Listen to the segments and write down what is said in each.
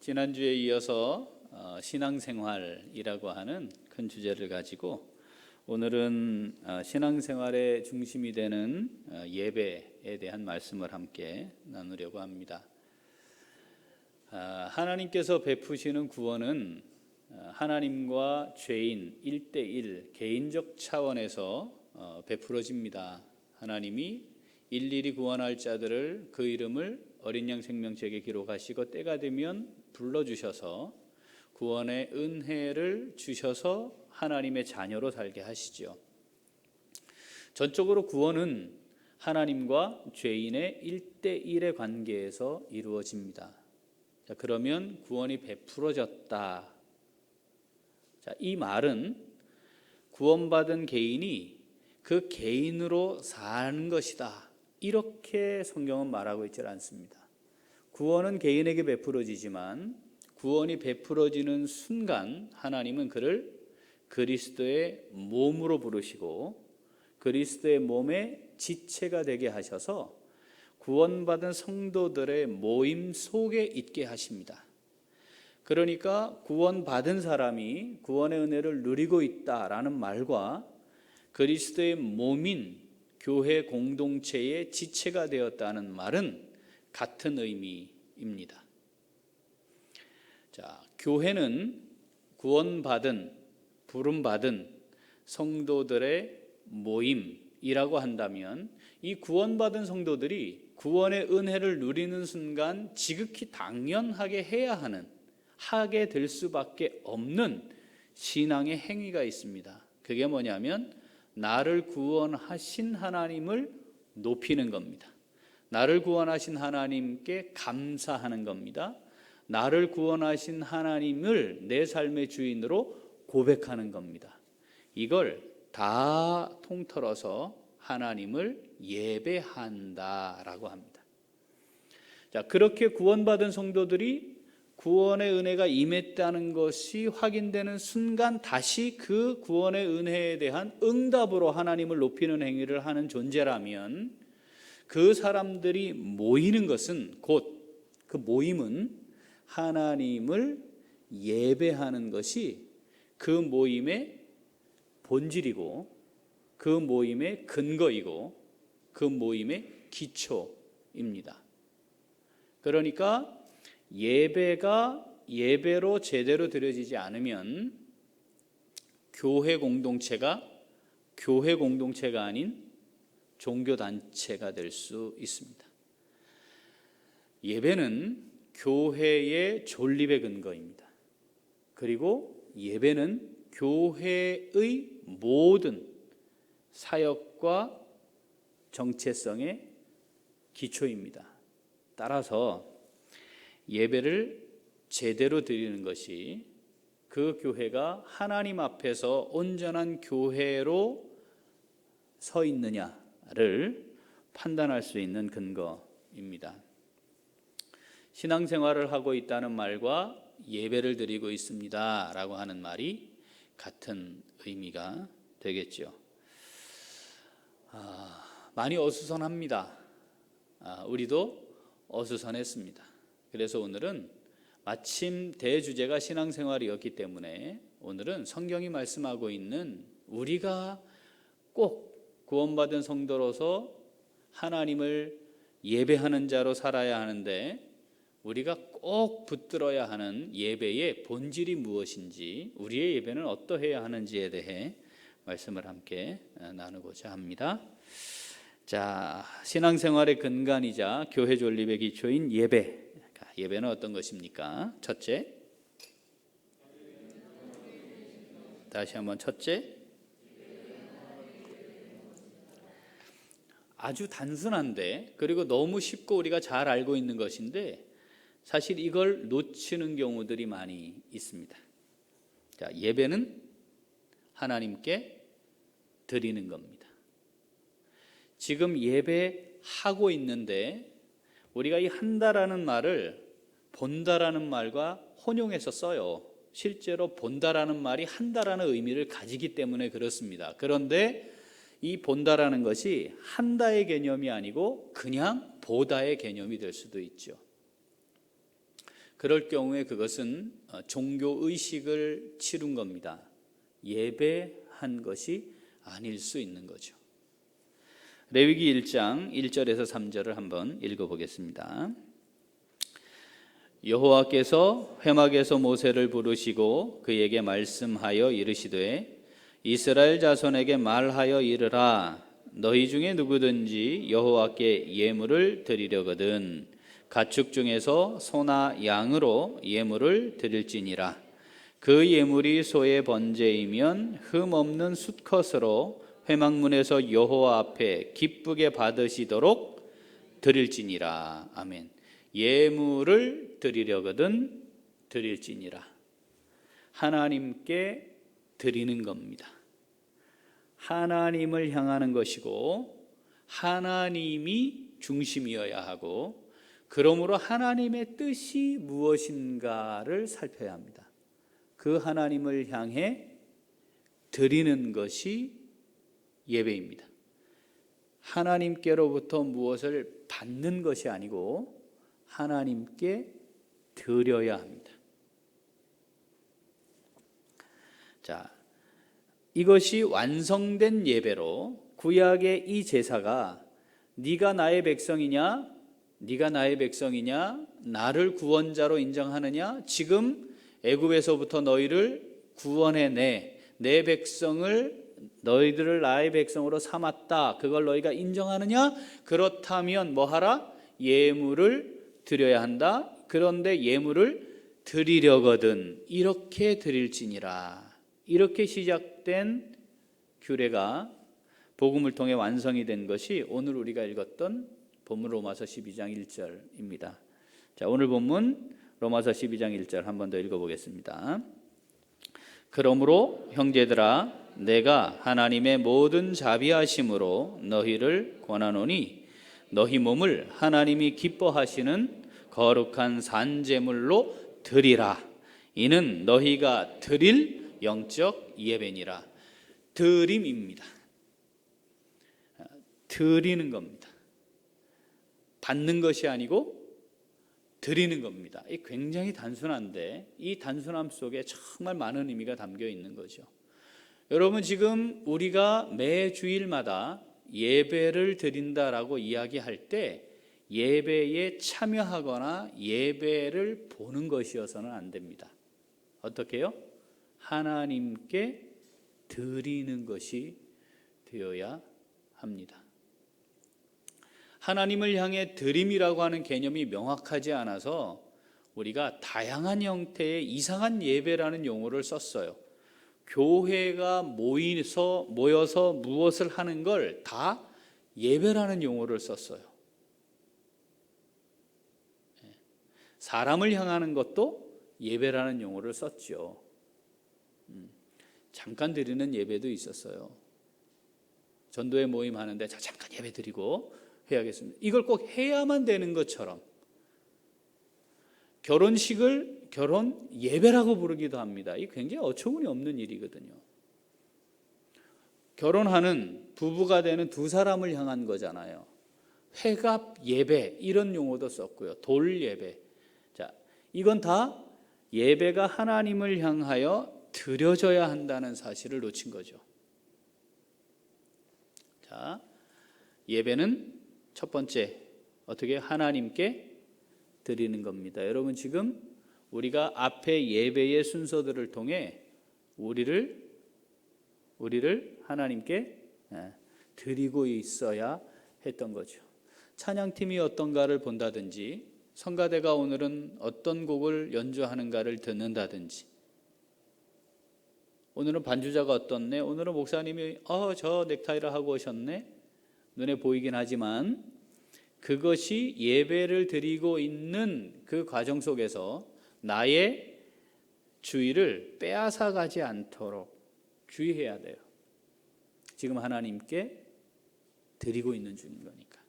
지난주에 이어서 신앙생활이라고 하는 큰 주제를 가지고 오늘은 신앙생활의 중심이 되는 예배에 대한 말씀을 함께 나누려고 합니다. 하나님께서 베푸시는 구원은 하나님과 죄인 1대1 개인적 차원에서 베풀어집니다. 하나님이 일일이 구원할 자들을 그 이름을 어린 양 생명책에 기록하시고 때가 되면 불러주셔서 구원의 은혜를 주셔서 하나님의 자녀로 살게 하시죠. 전적으로 구원은 하나님과 죄인의 1대1의 관계에서 이루어집니다. 자, 그러면 구원이 베풀어졌다. 자, 이 말은 구원받은 개인이 그 개인으로 사는 것이다. 이렇게 성경은 말하고 있지 않습니다. 구원은 개인에게 베풀어지지만 구원이 베풀어지는 순간 하나님은 그를 그리스도의 몸으로 부르시고 그리스도의 몸의 지체가 되게 하셔서 구원받은 성도들의 모임 속에 있게 하십니다. 그러니까 구원받은 사람이 구원의 은혜를 누리고 있다라는 말과 그리스도의 몸인 교회 공동체의 지체가 되었다는 말은 같은 의미입니다. 자, 교회는 구원받은, 부름받은 성도들의 모임이라고 한다면 이 구원받은 성도들이 구원의 은혜를 누리는 순간 지극히 당연하게 해야 하는, 하게 될 수밖에 없는 신앙의 행위가 있습니다. 그게 뭐냐면 나를 구원하신 하나님을 높이는 겁니다. 나를 구원하신 하나님께 감사하는 겁니다. 나를 구원하신 하나님을 내 삶의 주인으로 고백하는 겁니다. 이걸 다 통틀어서 하나님을 예배한다라고 합니다. 자, 그렇게 구원받은 성도들이 구원의 은혜가 임했다는 것이 확인되는 순간 다시 그 구원의 은혜에 대한 응답으로 하나님을 높이는 행위를 하는 존재라면 그 사람들이 모이는 것은 곧 그 모임은 하나님을 예배하는 것이 그 모임의 본질이고 그 모임의 근거이고 그 모임의 기초입니다. 그러니까 예배가 예배로 제대로 드려지지 않으면 교회 공동체가 아닌 종교단체가 될 수 있습니다. 예배는 교회의 존립의 근거입니다. 그리고 예배는 교회의 모든 사역과 정체성의 기초입니다. 따라서 예배를 제대로 드리는 것이 그 교회가 하나님 앞에서 온전한 교회로 서 있느냐를 판단할 수 있는 근거입니다. 신앙생활을 하고 있다는 말과 예배를 드리고 있습니다 라고 하는 말이 같은 의미가 되겠죠. 많이 어수선합니다. 우리도 어수선했습니다. 그래서 오늘은 마침 대주제가 신앙생활이었기 때문에 오늘은 성경이 말씀하고 있는 우리가 꼭 구원받은 성도로서 하나님을 예배하는 자로 살아야 하는데 우리가 꼭 붙들어야 하는 예배의 본질이 무엇인지, 우리의 예배는 어떠해야 하는지에 대해 말씀을 함께 나누고자 합니다. 자, 신앙생활의 근간이자 교회 존립의 기초인 예배. 예배는 어떤 것입니까? 첫째, 다시 한번 첫째, 아주 단순한데 그리고 너무 쉽고 우리가 잘 알고 있는 것인데 사실 이걸 놓치는 경우들이 많이 있습니다. 자, 예배는 하나님께 드리는 겁니다. 지금 예배하고 있는데 우리가 이 한다라는 말을 본다라는 말과 혼용해서 써요. 실제로 본다라는 말이 한다라는 의미를 가지기 때문에 그렇습니다. 그런데 이 본다라는 것이 한다의 개념이 아니고 그냥 보다의 개념이 될 수도 있죠. 그럴 경우에 그것은 종교 의식을 치룬 겁니다. 예배한 것이 아닐 수 있는 거죠. 레위기 1장 1절에서 3절을 한번 읽어보겠습니다. 여호와께서 회막에서 모세를 부르시고 그에게 말씀하여 이르시되 이스라엘 자손에게 말하여 이르라. 너희 중에 누구든지 여호와께 예물을 드리려거든 가축 중에서 소나 양으로 예물을 드릴지니라. 그 예물이 소의 번제이면 흠 없는 숫컷으로 회막문에서 여호와 앞에 기쁘게 받으시도록 드릴지니라. 아멘. 예물을 드리려거든 드릴지니라. 하나님께 드리는 겁니다. 하나님을 향하는 것이고 하나님이 중심이어야 하고, 그러므로 하나님의 뜻이 무엇인가를 살펴야 합니다. 그 하나님을 향해 드리는 것이 예배입니다. 하나님께로부터 무엇을 받는 것이 아니고 하나님께 드려야 합니다. 자, 이것이 완성된 예배로 구약의 이 제사가 네가 나의 백성이냐, 네가 나의 백성이냐, 나를 구원자로 인정하느냐, 지금 애굽에서부터 너희를 구원해내, 내 백성을 너희들을 나의 백성으로 삼았다, 그걸 너희가 인정하느냐? 그렇다면 뭐하라? 예물을 드려야 한다. 그런데 예물을 드리려거든 이렇게 드릴지니라. 이렇게 시작된 규례가 복음을 통해 완성이 된 것이 오늘 우리가 읽었던 본문 로마서 12장 1절입니다. 자, 오늘 본문 로마서 12장 1절 한 번 더 읽어보겠습니다. 그러므로 형제들아, 내가 하나님의 모든 자비하심으로 너희를 권하노니 너희 몸을 하나님이 기뻐하시는 거룩한 산제물로 드리라. 이는 너희가 드릴 영적 예배니라. 드림입니다. 드리는 겁니다. 받는 것이 아니고 드리는 겁니다. 이 굉장히 단순한데 이 단순함 속에 정말 많은 의미가 담겨 있는 거죠. 여러분, 지금 우리가 매 주일마다 예배를 드린다라고 이야기할 때 예배에 참여하거나 예배를 보는 것이어서는 안 됩니다. 어떻게 해요? 하나님께 드리는 것이 되어야 합니다. 하나님을 향해 드림이라고 하는 개념이 명확하지 않아서 우리가 다양한 형태의 이상한 예배라는 용어를 썼어요. 교회가 모여서 무엇을 하는 걸 다 예배라는 용어를 썼어요. 사람을 향하는 것도 예배라는 용어를 썼죠. 잠깐 드리는 예배도 있었어요. 전도회 모임 하는데 자, 잠깐 예배 드리고 해야겠습니다. 이걸 꼭 해야만 되는 것처럼 결혼식을 결혼 예배라고 부르기도 합니다. 이 굉장히 어처구니 없는 일이거든요. 결혼하는 부부가 되는 두 사람을 향한 거잖아요. 회갑 예배 이런 용어도 썼고요. 돌 예배. 자, 이건 다 예배가 하나님을 향하여 드려져야 한다는 사실을 놓친 거죠. 자, 예배는 첫 번째 어떻게 하나님께 드리는 겁니다. 여러분, 지금 우리가 앞에 예배의 순서들을 통해 우리를 하나님께 드리고 있어야 했던 거죠. 찬양팀이 어떤가를 본다든지, 성가대가 오늘은 어떤 곡을 연주하는가를 듣는다든지, 오늘은 반주자가 어떻네, 오늘은 목사님이 저 넥타이를 하고 오셨네, 눈에 보이긴 하지만 그것이 예배를 드리고 있는 그 과정 속에서 나의 주의를 빼앗아 가지 않도록 주의해야 돼요. 지금 하나님께 드리고 있는 중인 거니까.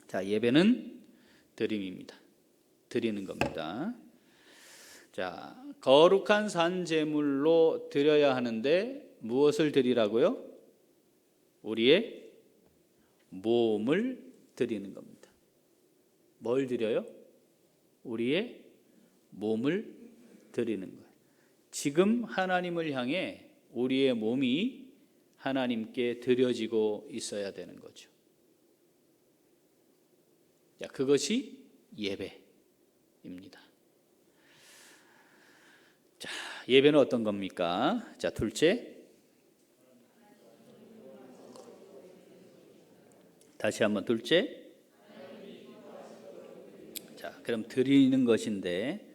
자, 예배는 드림입니다. 드리는 겁니다. 자, 거룩한 산제물로 드려야 하는데 무엇을 드리라고요? 우리의 몸을 드리는 겁니다. 뭘 드려요? 우리의 몸을 드리는 거예요. 지금 하나님을 향해 우리의 몸이 하나님께 드려지고 있어야 되는 거죠. 자, 그것이 예배입니다. 자, 예배는 어떤 겁니까? 자, 둘째. 다시 한번 둘째. 자, 그럼 드리는 것인데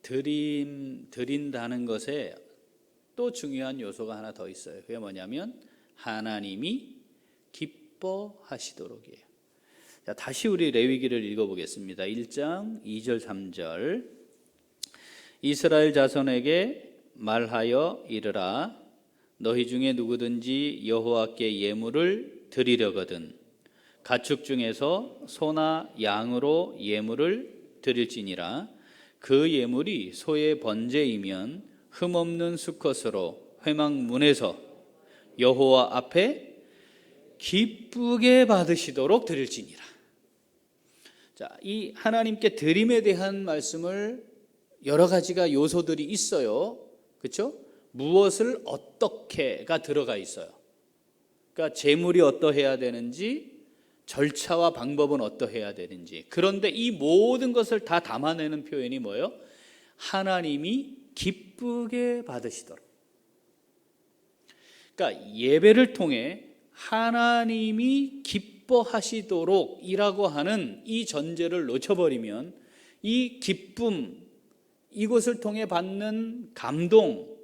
드린다는 것에 또 중요한 요소가 하나 더 있어요. 그게 뭐냐면 하나님이 기뻐하시도록이에요. 자, 다시 우리 레위기를 읽어보겠습니다. 1장 2절 3절. 이스라엘 자손에게 말하여 이르라. 너희 중에 누구든지 여호와께 예물을 드리려거든 가축 중에서 소나 양으로 예물을 드릴지니라. 그 예물이 소의 번제이면 흠없는 수컷으로 회막문에서 여호와 앞에 기쁘게 받으시도록 드릴지니라. 자, 이 하나님께 드림에 대한 말씀을 여러 가지가 요소들이 있어요. 그렇죠? 무엇을 어떻게가 들어가 있어요. 그러니까 제물이 어떠해야 되는지, 절차와 방법은 어떠해야 되는지. 그런데 이 모든 것을 다 담아내는 표현이 뭐예요? 하나님이 기쁘게 받으시도록. 그러니까 예배를 통해 하나님이 기뻐하시도록 이라고 하는 이 전제를 놓쳐버리면 이 기쁨, 이것을 통해 받는 감동,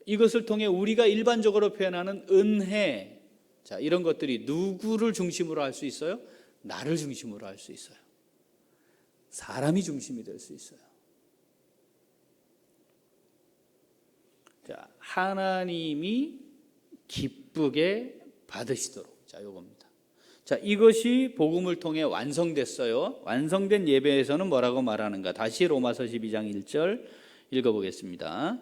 이것을 통해 우리가 일반적으로 표현하는 은혜, 자, 이런 것들이 누구를 중심으로 할 수 있어요? 나를 중심으로 할 수 있어요. 사람이 중심이 될 수 있어요. 자, 하나님이 기쁘게 받으시도록. 자, 요겁니다. 자, 이것이 복음을 통해 완성됐어요. 완성된 예배에서는 뭐라고 말하는가? 다시 로마서 12장 1절 읽어보겠습니다.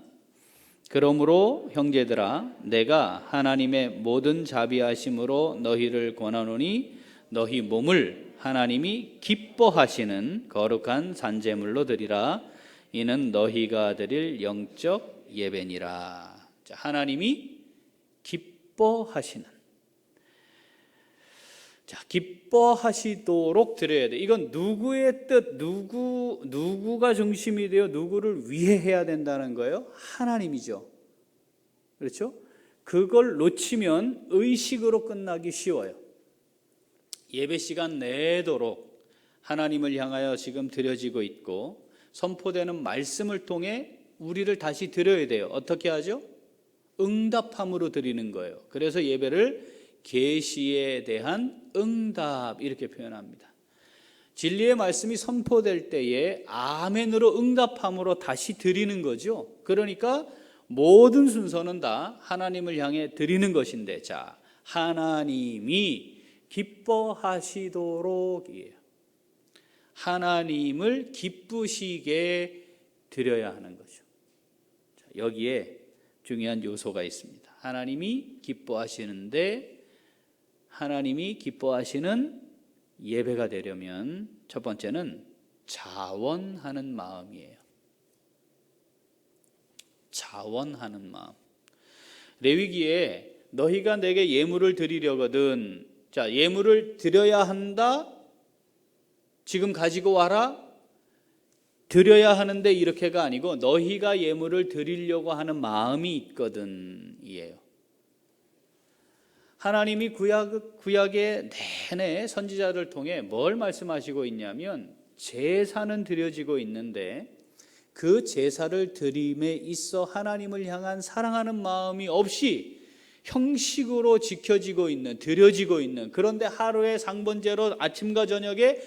그러므로 형제들아, 내가 하나님의 모든 자비하심으로 너희를 권하노니 너희 몸을 하나님이 기뻐하시는 거룩한 산제물로 드리라. 이는 너희가 드릴 영적 예배니라. 자, 하나님이 기뻐하시는, 자, 기뻐하시도록 드려야 돼. 이건 누구의 뜻, 누구가 중심이 되어 누구를 위해 해야 된다는 거예요? 하나님이죠. 그렇죠? 그걸 놓치면 의식으로 끝나기 쉬워요. 예배 시간 내도록 하나님을 향하여 지금 드려지고 있고 선포되는 말씀을 통해 우리를 다시 드려야 돼요. 어떻게 하죠? 응답함으로 드리는 거예요. 그래서 예배를 계시에 대한 응답 이렇게 표현합니다. 진리의 말씀이 선포될 때에 아멘으로 응답함으로 다시 드리는 거죠. 그러니까 모든 순서는 다 하나님을 향해 드리는 것인데, 자, 하나님이 기뻐하시도록이에요. 하나님을 기쁘시게 드려야 하는 거죠. 자, 여기에 중요한 요소가 있습니다. 하나님이 기뻐하시는데, 하나님이 기뻐하시는 예배가 되려면 첫 번째는 자원하는 마음이에요. 자원하는 마음. 레위기에 너희가 내게 예물을 드리려거든. 자, 예물을 드려야 한다. 지금 가지고 와라. 드려야 하는데 이렇게가 아니고 너희가 예물을 드리려고 하는 마음이 있거든 이에요. 하나님이 구약의 내내 선지자를 통해 뭘 말씀하시고 있냐면 제사는 드려지고 있는데 그 제사를 드림에 있어 하나님을 향한 사랑하는 마음이 없이 형식으로 지켜지고 있는, 드려지고 있는, 그런데 하루에 상번제로 아침과 저녁에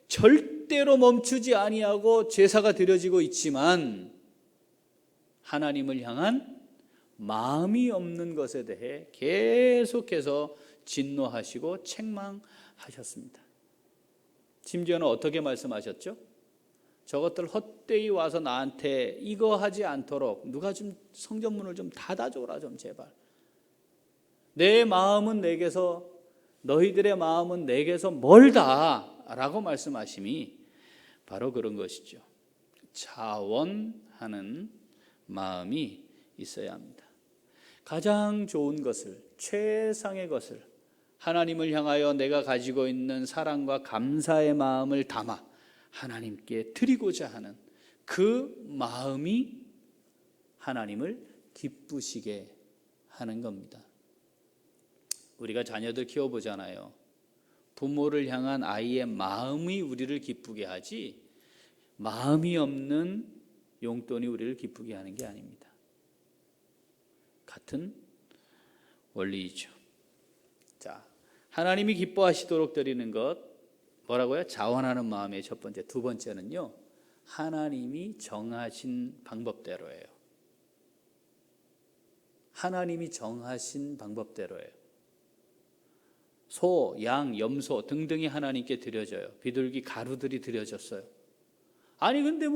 절대로 멈추지 아니하고 제사가 드려지고 있지만 하나님을 향한 마음이 없는 것에 대해 계속해서 진노하시고 책망하셨습니다. 심지어는 어떻게 말씀하셨죠? 저것들 헛되이 와서 나한테 이거 하지 않도록 누가 좀 성전문을 좀 닫아줘라 좀 제발. 내 마음은 내게서, 너희들의 마음은 내게서 멀다 라고 말씀하심이 바로 그런 것이죠. 자원하는 마음이 있어야 합니다. 가장 좋은 것을, 최상의 것을, 하나님을 향하여 내가 가지고 있는 사랑과 감사의 마음을 담아 하나님께 드리고자 하는 그 마음이 하나님을 기쁘시게 하는 겁니다. 우리가 자녀들 키워보잖아요. 부모를 향한 아이의 마음이 우리를 기쁘게 하지, 마음이 없는 용돈이 우리를 기쁘게 하는 게 아닙니다. 같은 원리이죠. 자, 하나님이 기뻐하시도록 드리는 것 뭐라고요? 자원하는 마음의 첫 번째. 두 번째는요, 하나님이 정하신 방법대로예요. 하나님이 정하신 방법대로예요. 소, 양, 염소 등등이 하나님께 드려져요. 비둘기, 가루들이 드려졌어요. 아니 근데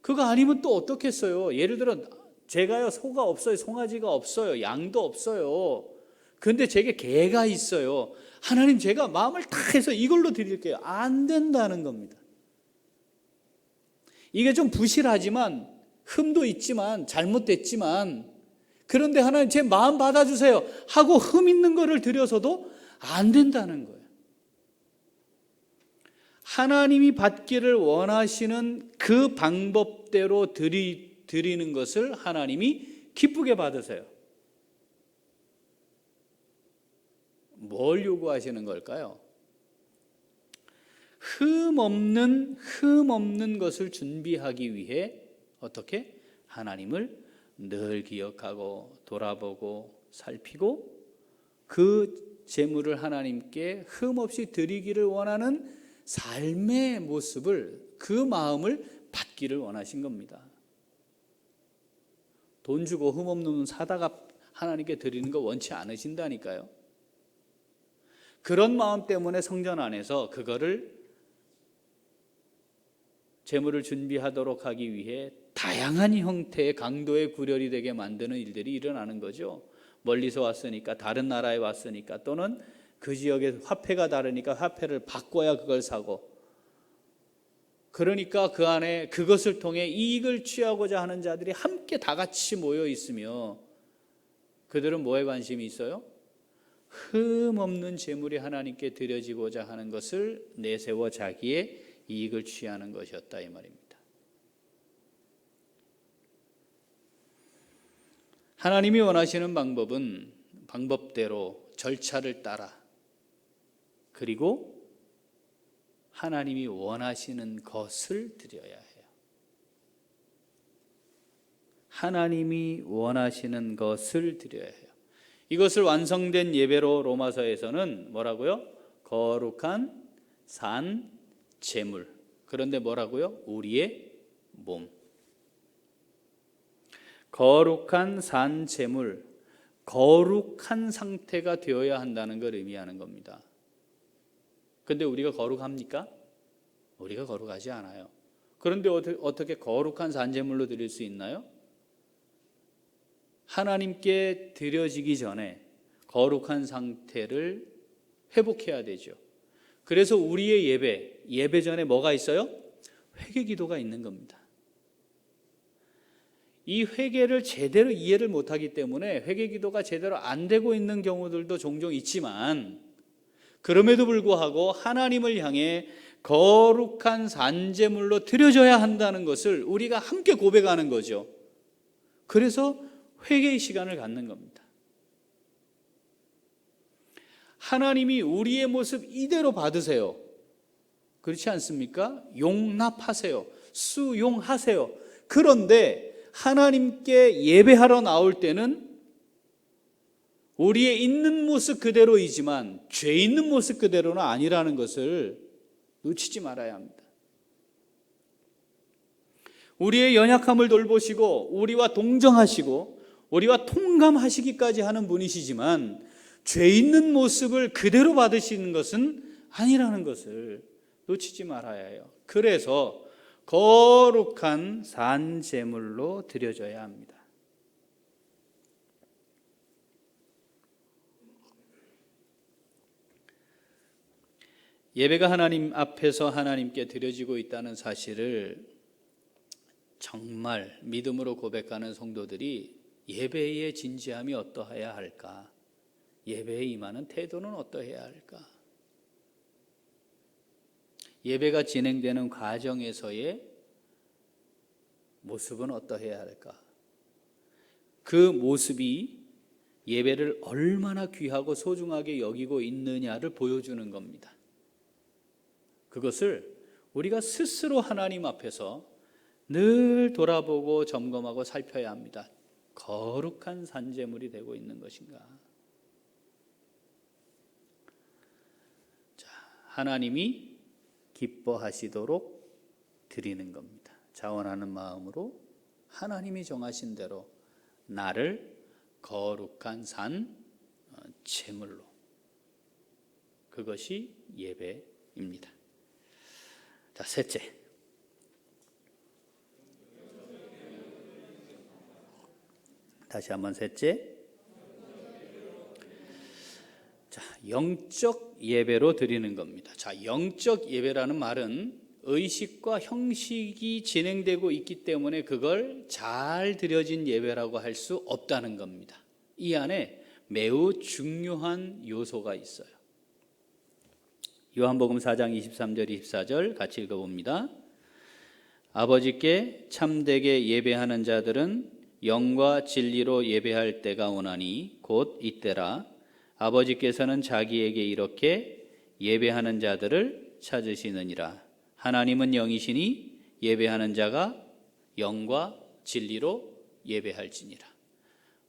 그거 아니면 또 어떻겠어요? 예를 들어 제가요, 소가 없어요, 송아지가 없어요, 양도 없어요. 근데 제게 개가 있어요. 하나님, 제가 마음을 다 해서 이걸로 드릴게요. 안 된다는 겁니다. 이게 좀 부실하지만, 흠도 있지만, 잘못됐지만, 그런데 하나님 제 마음 받아주세요 하고 흠 있는 거를 드려서도 안 된다는 거예요. 하나님이 받기를 원하시는 그 방법대로 드리는 것을 하나님이 기쁘게 받으세요. 뭘 요구하시는 걸까요? 흠 없는 것을 준비하기 위해 어떻게? 하나님을 늘 기억하고 돌아보고 살피고 그 재물을 하나님께 흠 없이 드리기를 원하는 삶의 모습을, 그 마음을 받기를 원하신 겁니다. 돈 주고 흠 없는 사다가 하나님께 드리는 거 원치 않으신다니까요. 그런 마음 때문에 성전 안에서 그거를, 재물을 준비하도록 하기 위해 다양한 형태의 강도의 구별이 되게 만드는 일들이 일어나는 거죠. 멀리서 왔으니까, 다른 나라에 왔으니까, 또는 그 지역의 화폐가 다르니까 화폐를 바꿔야 그걸 사고, 그러니까 그 안에 그것을 통해 이익을 취하고자 하는 자들이 함께 다 같이 모여 있으며, 그들은 뭐에 관심이 있어요? 흠 없는 재물이 하나님께 드려지고자 하는 것을 내세워 자기의 이익을 취하는 것이었다, 이 말입니다. 하나님이 원하시는 방법은 방법대로 절차를 따라, 그리고 하나님이 원하시는 것을 드려야 해요. 하나님이 원하시는 것을 드려야 해요. 이것을 완성된 예배로 로마서에서는 뭐라고요? 거룩한 산 제물. 그런데 뭐라고요? 우리의 몸. 거룩한 산 제물, 거룩한 상태가 되어야 한다는 걸 의미하는 겁니다. 근데 우리가 거룩합니까? 우리가 거룩하지 않아요. 그런데 어떻게 거룩한 산 제물로 드릴 수 있나요? 하나님께 드려지기 전에 거룩한 상태를 회복해야 되죠. 그래서 우리의 예배 전에 뭐가 있어요? 회개 기도가 있는 겁니다. 이 회개를 제대로 이해를 못하기 때문에 회개 기도가 제대로 안 되고 있는 경우들도 종종 있지만, 그럼에도 불구하고 하나님을 향해 거룩한 산제물로 드려져야 한다는 것을 우리가 함께 고백하는 거죠. 그래서 회개의 시간을 갖는 겁니다. 하나님이 우리의 모습 이대로 받으세요. 그렇지 않습니까? 용납하세요. 수용하세요. 그런데 하나님께 예배하러 나올 때는 우리의 있는 모습 그대로이지만 죄 있는 모습 그대로는 아니라는 것을 놓치지 말아야 합니다. 우리의 연약함을 돌보시고 우리와 동정하시고 우리와 통감하시기까지 하는 분이시지만 죄 있는 모습을 그대로 받으시는 것은 아니라는 것을 놓치지 말아야 해요. 그래서 거룩한 산제물로 드려져야 합니다. 예배가 하나님 앞에서 하나님께 드려지고 있다는 사실을 정말 믿음으로 고백하는 성도들이 예배의 진지함이 어떠해야 할까? 예배에 임하는 태도는 어떠해야 할까? 예배가 진행되는 과정에서의 모습은 어떠해야 할까? 그 모습이 예배를 얼마나 귀하고 소중하게 여기고 있느냐를 보여주는 겁니다. 그것을 우리가 스스로 하나님 앞에서 늘 돌아보고 점검하고 살펴야 합니다. 거룩한 산제물이 되고 있는 것인가? 자, 하나님이 기뻐하시도록 드리는 겁니다. 자원하는 마음으로 하나님이 정하신 대로 나를 거룩한 산 제물로, 그것이 예배입니다. 자, 셋째, 다시 한번 셋째, 자, 영적 예배로 드리는 겁니다. 자, 영적 예배라는 말은 의식과 형식이 진행되고 있기 때문에 그걸 잘 드려진 예배라고 할 수 없다는 겁니다. 이 안에 매우 중요한 요소가 있어요. 요한복음 4장 23절 24절 같이 읽어봅니다. 아버지께 참되게 예배하는 자들은 영과 진리로 예배할 때가 오나니 곧 이때라. 아버지께서는 자기에게 이렇게 예배하는 자들을 찾으시느니라. 하나님은 영이시니 예배하는 자가 영과 진리로 예배할지니라.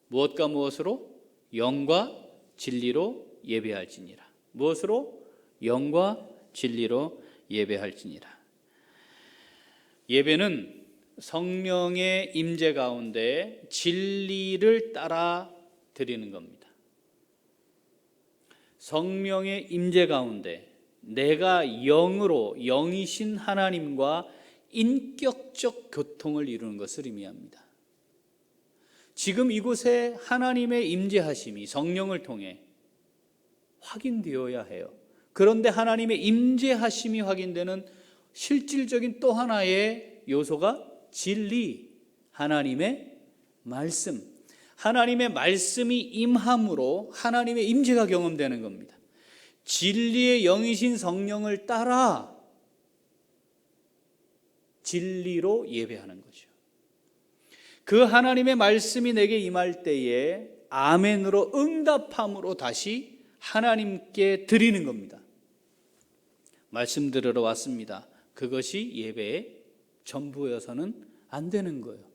무엇과 무엇으로? 영과 진리로 예배할지니라. 무엇으로? 영과 진리로 예배할지니라. 예배는 성령의 임재 가운데 진리를 따라 드리는 겁니다. 성령의 임재 가운데 내가 영으로 영이신 하나님과 인격적 교통을 이루는 것을 의미합니다. 지금 이곳에 하나님의 임재하심이 성령을 통해 확인되어야 해요. 그런데 하나님의 임재하심이 확인되는 실질적인 또 하나의 요소가 진리, 하나님의 말씀. 하나님의 말씀이 임함으로 하나님의 임재가 경험되는 겁니다. 진리의 영이신 성령을 따라 진리로 예배하는 거죠. 그 하나님의 말씀이 내게 임할 때에 아멘으로 응답함으로 다시 하나님께 드리는 겁니다. 말씀 들으러 왔습니다. 그것이 예배의 전부여서는 안 되는 거예요.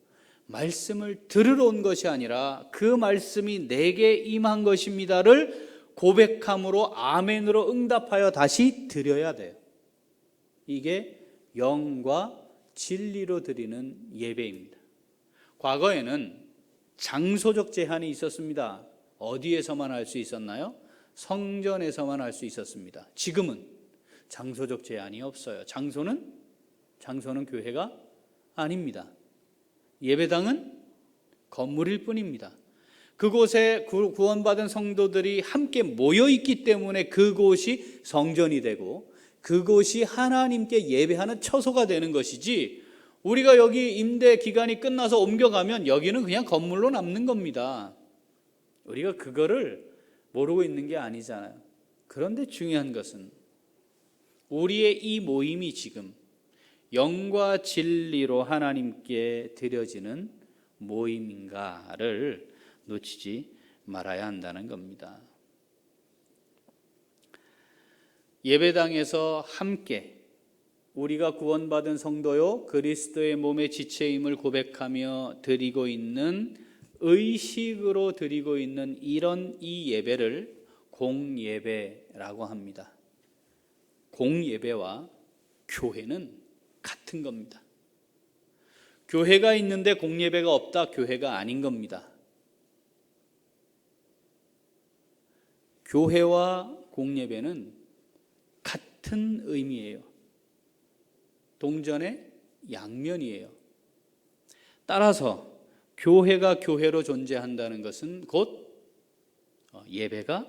말씀을 들으러 온 것이 아니라 그 말씀이 내게 임한 것입니다를 고백함으로 아멘으로 응답하여 다시 드려야 돼요. 이게 영과 진리로 드리는 예배입니다. 과거에는 장소적 제한이 있었습니다. 어디에서만 할 수 있었나요? 성전에서만 할 수 있었습니다. 지금은 장소적 제한이 없어요. 장소는 교회가 아닙니다. 예배당은 건물일 뿐입니다. 그곳에 구원받은 성도들이 함께 모여 있기 때문에 그곳이 성전이 되고 그곳이 하나님께 예배하는 처소가 되는 것이지, 우리가 여기 임대 기간이 끝나서 옮겨가면 여기는 그냥 건물로 남는 겁니다. 우리가 그거를 모르고 있는 게 아니잖아요. 그런데 중요한 것은 우리의 이 모임이 지금 영과 진리로 하나님께 드려지는 모임인가를 놓치지 말아야 한다는 겁니다. 예배당에서 함께 우리가 구원받은 성도요 그리스도의 몸의 지체임을 고백하며 드리고 있는, 의식으로 드리고 있는 이런 이 예배를 공예배라고 합니다. 공예배와 교회는 같은 겁니다. 교회가 있는데 공예배가 없다, 교회가 아닌 겁니다. 교회와 공예배는 같은 의미예요. 동전의 양면이에요. 따라서 교회가 교회로 존재한다는 것은 곧 예배가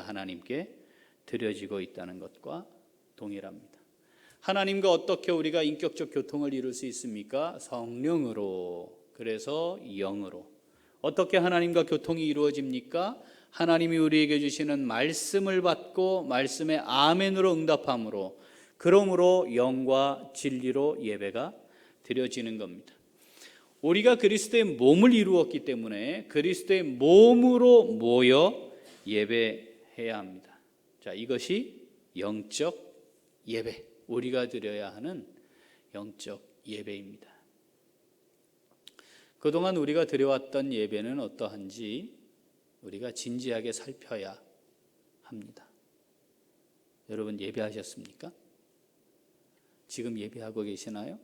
하나님께 드려지고 있다는 것과 동일합니다. 하나님과 어떻게 우리가 인격적 교통을 이룰 수 있습니까? 성령으로, 그래서 영으로. 어떻게 하나님과 교통이 이루어집니까? 하나님이 우리에게 주시는 말씀을 받고 말씀의 아멘으로 응답함으로, 그러므로 영과 진리로 예배가 드려지는 겁니다. 우리가 그리스도의 몸을 이루었기 때문에 그리스도의 몸으로 모여 예배해야 합니다. 자, 이것이 영적 예배, 우리가 드려야 하는 영적 예배입니다. 그동안 우리가 드려왔던 예배는 어떠한지 우리가 진지하게 살펴야 합니다. 여러분, 예배하셨습니까? 지금 예배하고 계시나요?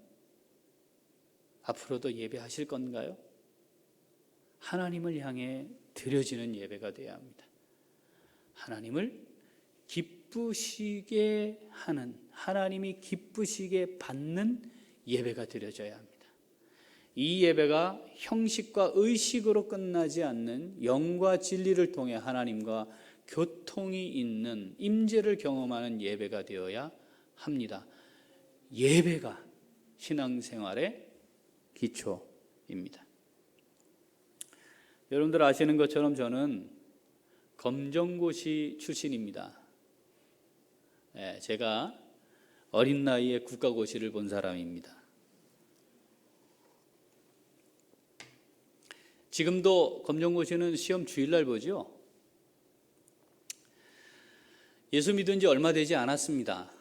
앞으로도 예배하실 건가요? 하나님을 향해 드려지는 예배가 되어야 합니다. 하나님을 기쁘시게 하는, 하나님이 기쁘시게 받는 예배가 드려져야 합니다. 이 예배가 형식과 의식으로 끝나지 않는 영과 진리를 통해 하나님과 교통이 있는 임재를 경험하는 예배가 되어야 합니다. 예배가 신앙생활의 기초입니다. 여러분들 아시는 것처럼 저는 검정고시 출신입니다. 제가 어린 나이에 국가고시를 본 사람입니다. 지금도 검정고시는 시험 주일날 보죠. 예수 믿은 지 얼마 되지 않았습니다.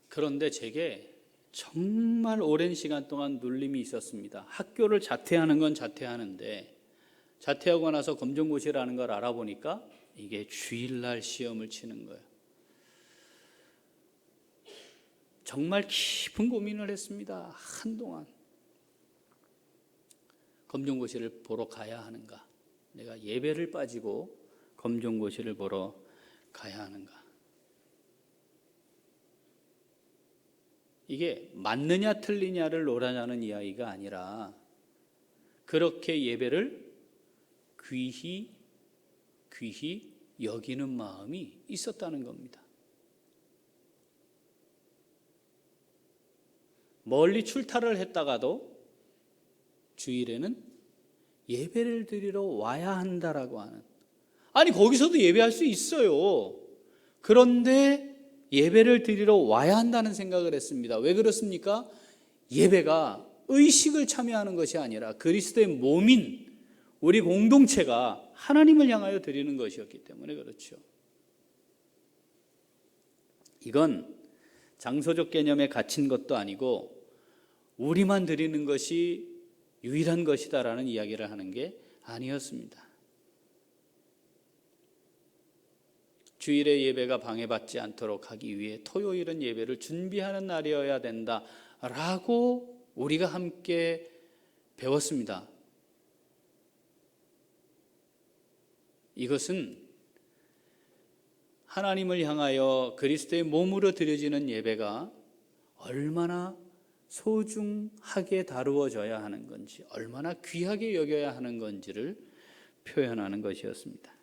그런데 제게 정말 오랜 시간 동안 눌림이 있었습니다. 학교를 자퇴하는 건 자퇴하는데 자퇴하고 나서 검정고시라는 걸 알아보니까 이게 주일날 시험을 치는 거예요. 정말 깊은 고민을 했습니다. 한동안. 검정고시를 보러 가야 하는가? 내가 예배를 빠지고 검정고시를 보러 가야 하는가? 이게 맞느냐 틀리냐를 논하자는 이야기가 아니라 그렇게 예배를 귀히 여기는 마음이 있었다는 겁니다. 멀리 출타를 했다가도 주일에는 예배를 드리러 와야 한다라고 하는, 아니 거기서도 예배할 수 있어요. 그런데 예배를 드리러 와야 한다는 생각을 했습니다. 왜 그렇습니까? 예배가 의식을 참여하는 것이 아니라 그리스도의 몸인 우리 공동체가 하나님을 향하여 드리는 것이었기 때문에 그렇죠. 이건 장소적 개념에 갇힌 것도 아니고 우리만 드리는 것이 유일한 것이다라는 이야기를 하는 게 아니었습니다. 주일의 예배가 방해받지 않도록 하기 위해 토요일은 예배를 준비하는 날이어야 된다라고 우리가 함께 배웠습니다. 이것은 하나님을 향하여 그리스도의 몸으로 드려지는 예배가 얼마나 소중하게 다루어져야 하는 건지, 얼마나 귀하게 여겨야 하는 건지를 표현하는 것이었습니다.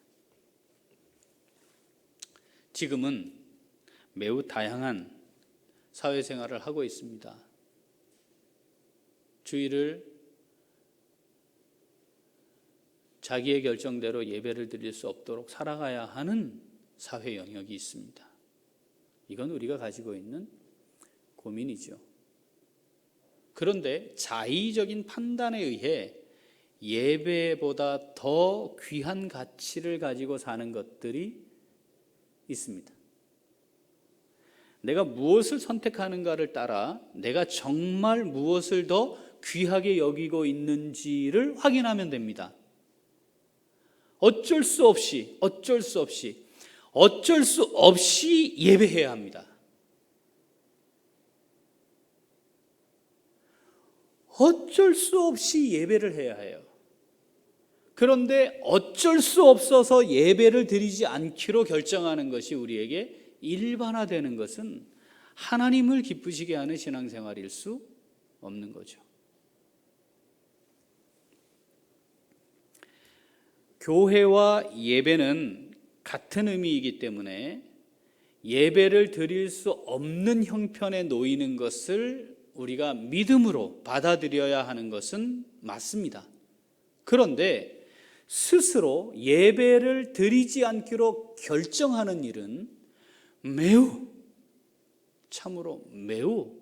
지금은 매우 다양한 사회생활을 하고 있습니다. 주일을 자기의 결정대로 예배를 드릴 수 없도록 살아가야 하는 사회 영역이 있습니다. 이건 우리가 가지고 있는 고민이죠. 그런데 자의적인 판단에 의해 예배보다 더 귀한 가치를 가지고 사는 것들이 있습니다. 내가 무엇을 선택하는가를 따라 내가 정말 무엇을 더 귀하게 여기고 있는지를 확인하면 됩니다. 어쩔 수 없이 예배해야 합니다. 어쩔 수 없이 예배를 해야 해요. 그런데 어쩔 수 없어서 예배를 드리지 않기로 결정하는 것이 우리에게 일반화되는 것은 하나님을 기쁘시게 하는 신앙생활일 수 없는 거죠. 교회와 예배는 같은 의미이기 때문에 예배를 드릴 수 없는 형편에 놓이는 것을 우리가 믿음으로 받아들여야 하는 것은 맞습니다. 그런데 스스로 예배를 드리지 않기로 결정하는 일은 참으로 매우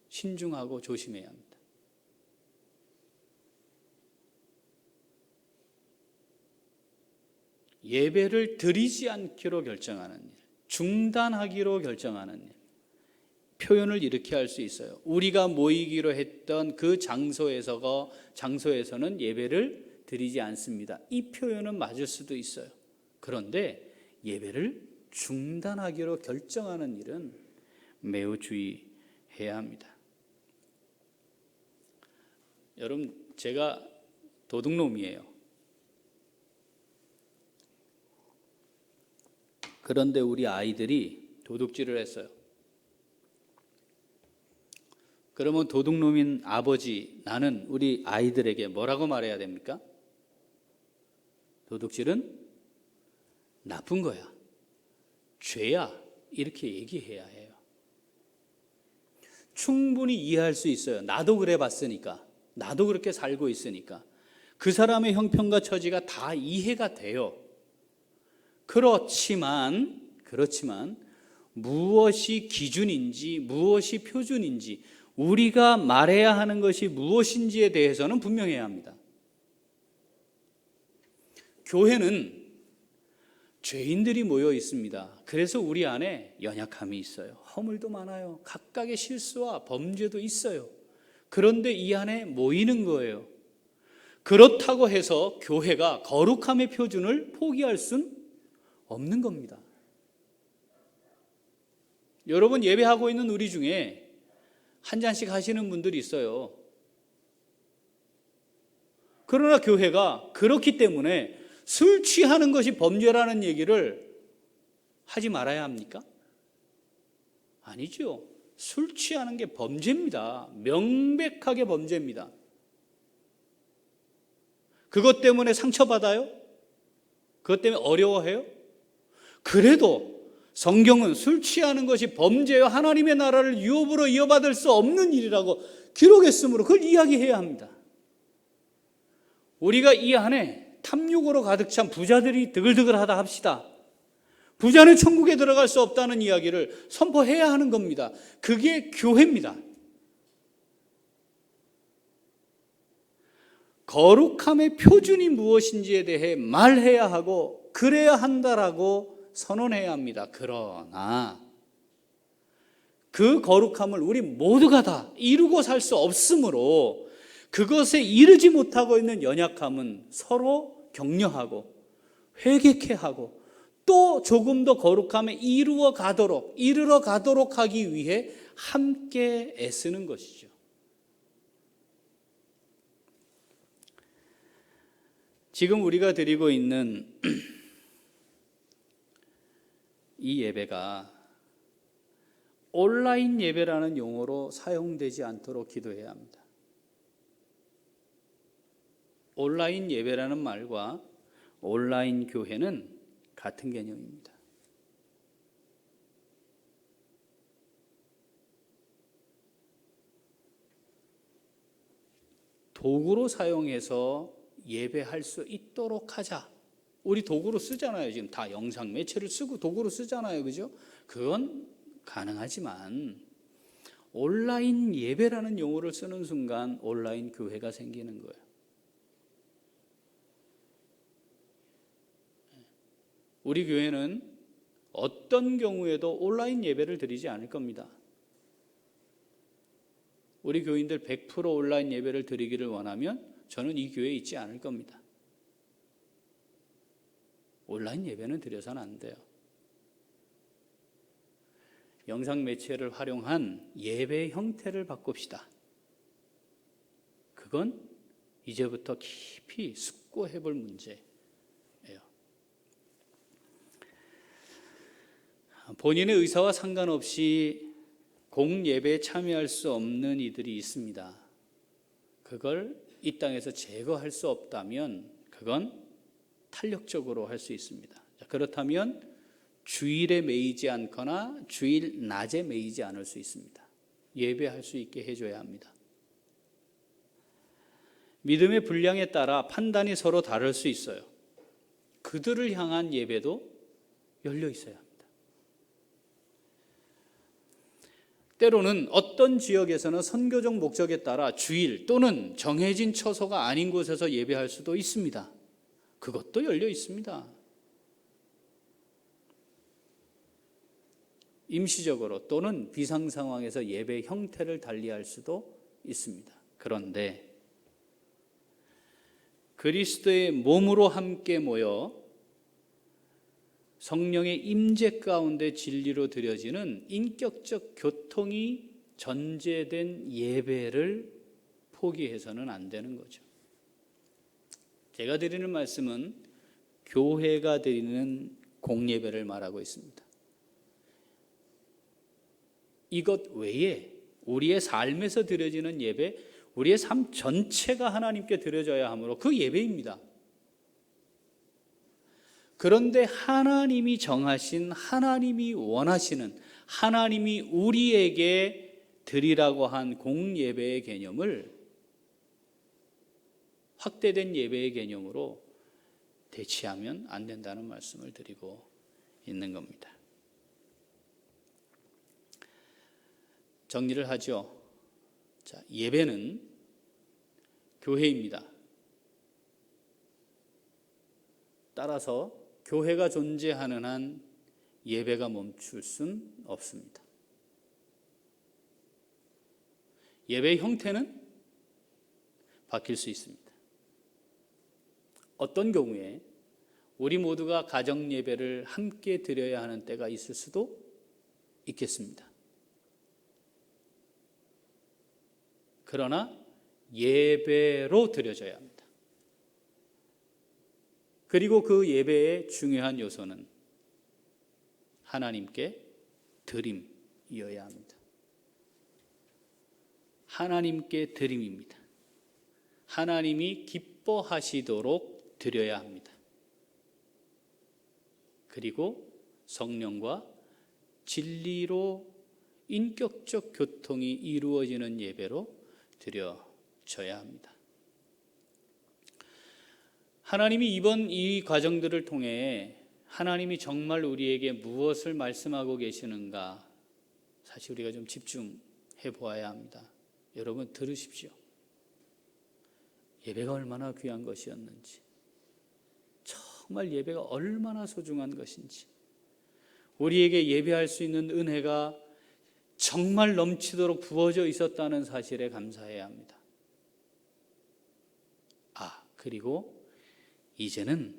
신중하고 조심해야 합니다. 예배를 드리지 않기로 결정하는 일, 중단하기로 결정하는 일, 표현을 이렇게 할 수 있어요. 우리가 모이기로 했던 그 장소에서는 예배를 드리지 않습니다. 이 표현은 맞을 수도 있어요. 그런데 예배를 중단하기로 결정하는 일은 매우 주의해야 합니다. 여러분, 제가 도둑놈이에요. 그런데 우리 아이들이 도둑질을 했어요. 그러면 도둑놈인 아버지, 나는 우리 아이들에게 뭐라고 말해야 됩니까? 도둑질은 나쁜 거야, 죄야, 이렇게 얘기해야 해요. 충분히 이해할 수 있어요. 나도 그래 봤으니까, 나도 그렇게 살고 있으니까 그 사람의 형편과 처지가 다 이해가 돼요. 그렇지만 무엇이 기준인지, 무엇이 표준인지, 우리가 말해야 하는 것이 무엇인지에 대해서는 분명해야 합니다. 교회는 죄인들이 모여 있습니다. 그래서 우리 안에 연약함이 있어요. 허물도 많아요. 각각의 실수와 범죄도 있어요. 그런데 이 안에 모이는 거예요. 그렇다고 해서 교회가 거룩함의 표준을 포기할 수는 없는 겁니다. 여러분, 예배하고 있는 우리 중에 한 잔씩 하시는 분들이 있어요. 그러나 교회가 그렇기 때문에 술 취하는 것이 범죄라는 얘기를 하지 말아야 합니까? 아니죠. 술 취하는 게 범죄입니다. 명백하게 범죄입니다. 그것 때문에 상처받아요? 그것 때문에 어려워해요? 그래도 성경은 술 취하는 것이 범죄여 하나님의 나라를 유업으로 이어받을 수 없는 일이라고 기록했으므로 그걸 이야기해야 합니다. 우리가 이 안에 탐욕으로 가득 찬 부자들이 드글드글하다 합시다. 부자는 천국에 들어갈 수 없다는 이야기를 선포해야 하는 겁니다. 그게 교회입니다. 거룩함의 표준이 무엇인지에 대해 말해야 하고 그래야 한다라고 선언해야 합니다. 그러나 그 거룩함을 우리 모두가 다 이루고 살 수 없으므로 그것에 이르지 못하고 있는 연약함은 서로 격려하고 회개케 하고 또 조금 더 거룩함에 이르러 가도록 하기 위해 함께 애쓰는 것이죠. 지금 우리가 드리고 있는 이 예배가 온라인 예배라는 용어로 사용되지 않도록 기도해야 합니다. 온라인 예배라는 말과 온라인 교회는 같은 개념입니다. 도구로 사용해서 예배할 수 있도록 하자. 우리 도구로 쓰잖아요. 지금 다 영상 매체를 쓰고 도구로 쓰잖아요. 그죠? 그건 가능하지만 온라인 예배라는 용어를 쓰는 순간 온라인 교회가 생기는 거예요. 우리 교회는 어떤 경우에도 온라인 예배를 드리지 않을 겁니다. 우리 교인들 100% 온라인 예배를 드리기를 원하면 저는 이 교회에 있지 않을 겁니다. 온라인 예배는 드려서는 안 돼요. 영상 매체를 활용한 예배 형태를 바꿉시다. 그건 이제부터 깊이 숙고해 볼 문제예요. 본인의 의사와 상관없이 공예배에 참여할 수 없는 이들이 있습니다. 그걸 이 땅에서 제거할 수 없다면 그건 탄력적으로 할 수 있습니다. 그렇다면 주일에 매이지 않거나 주일 낮에 매이지 않을 수 있습니다. 예배할 수 있게 해줘야 합니다. 믿음의 분량에 따라 판단이 서로 다를 수 있어요. 그들을 향한 예배도 열려 있어야 합니다. 때로는 어떤 지역에서는 선교적 목적에 따라 주일 또는 정해진 처소가 아닌 곳에서 예배할 수도 있습니다. 그것도 열려 있습니다. 임시적으로 또는 비상 상황에서 예배 형태를 달리할 수도 있습니다. 그런데 그리스도의 몸으로 함께 모여 성령의 임재 가운데 진리로 드려지는 인격적 교통이 전제된 예배를 포기해서는 안 되는 거죠. 제가 드리는 말씀은 교회가 드리는 공예배를 말하고 있습니다. 이것 외에 우리의 삶에서 드려지는 예배, 우리의 삶 전체가 하나님께 드려져야 하므로 그 예배입니다. 그런데 하나님이 정하신, 하나님이 원하시는, 하나님이 우리에게 드리라고 한 공예배의 개념을 확대된 예배의 개념으로 대치하면 안 된다는 말씀을 드리고 있는 겁니다. 정리를 하죠. 자, 예배는 교회입니다. 따라서 교회가 존재하는 한 예배가 멈출 순 없습니다. 예배의 형태는 바뀔 수 있습니다. 어떤 경우에 우리 모두가 가정 예배를 함께 드려야 하는 때가 있을 수도 있겠습니다. 그러나 예배로 드려져야 합니다. 그리고 그 예배의 중요한 요소는 하나님께 드림이어야 합니다. 하나님께 드림입니다. 하나님이 기뻐하시도록 드려야 합니다. 그리고 성령과 진리로 인격적 교통이 이루어지는 예배로 드려져야 합니다. 하나님이 이번 이 과정들을 통해 하나님이 정말 우리에게 무엇을 말씀하고 계시는가, 사실 우리가 좀 집중해 보아야 합니다. 여러분 들으십시오. 예배가 얼마나 귀한 것이었는지, 정말 예배가 얼마나 소중한 것인지, 우리에게 예배할 수 있는 은혜가 정말 넘치도록 부어져 있었다는 사실에 감사해야 합니다. 그리고 이제는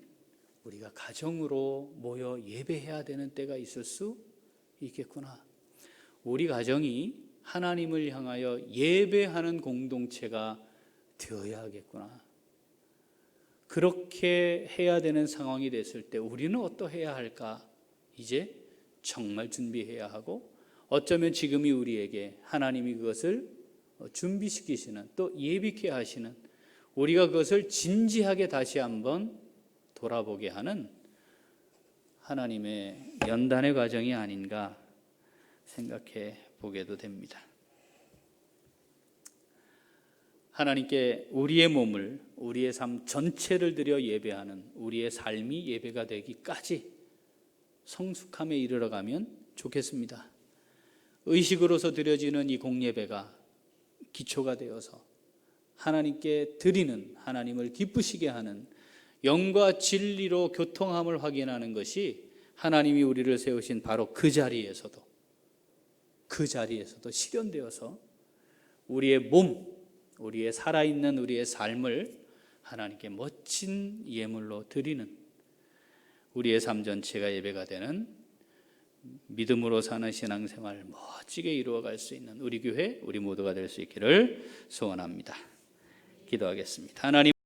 우리가 가정으로 모여 예배해야 되는 때가 있을 수 있겠구나. 우리 가정이 하나님을 향하여 예배하는 공동체가 되어야 하겠구나. 그렇게 해야 되는 상황이 됐을 때 우리는 어떠해야 할까? 이제 정말 준비해야 하고, 어쩌면 지금이 우리에게 하나님이 그것을 준비시키시는, 또 예비케 하시는, 우리가 그것을 진지하게 다시 한번 돌아보게 하는 하나님의 연단의 과정이 아닌가 생각해 보게도 됩니다. 하나님께 우리의 몸을, 우리의 삶 전체를 드려 예배하는 우리의 삶이 예배가 되기까지 성숙함에 이르러가면 좋겠습니다. 의식으로서 드려지는 이 공예배가 기초가 되어서 하나님께 드리는, 하나님을 기쁘시게 하는 영과 진리로 교통함을 확인하는 것이 하나님이 우리를 세우신 바로 그 자리에서도 실현되어서 우리의 몸, 우리의 살아있는 우리의 삶을 하나님께 멋진 예물로 드리는 우리의 삶 전체가 예배가 되는 믿음으로 사는 신앙생활 멋지게 이루어갈 수 있는 우리 교회, 우리 모두가 될 수 있기를 소원합니다. 기도하겠습니다. 하나님,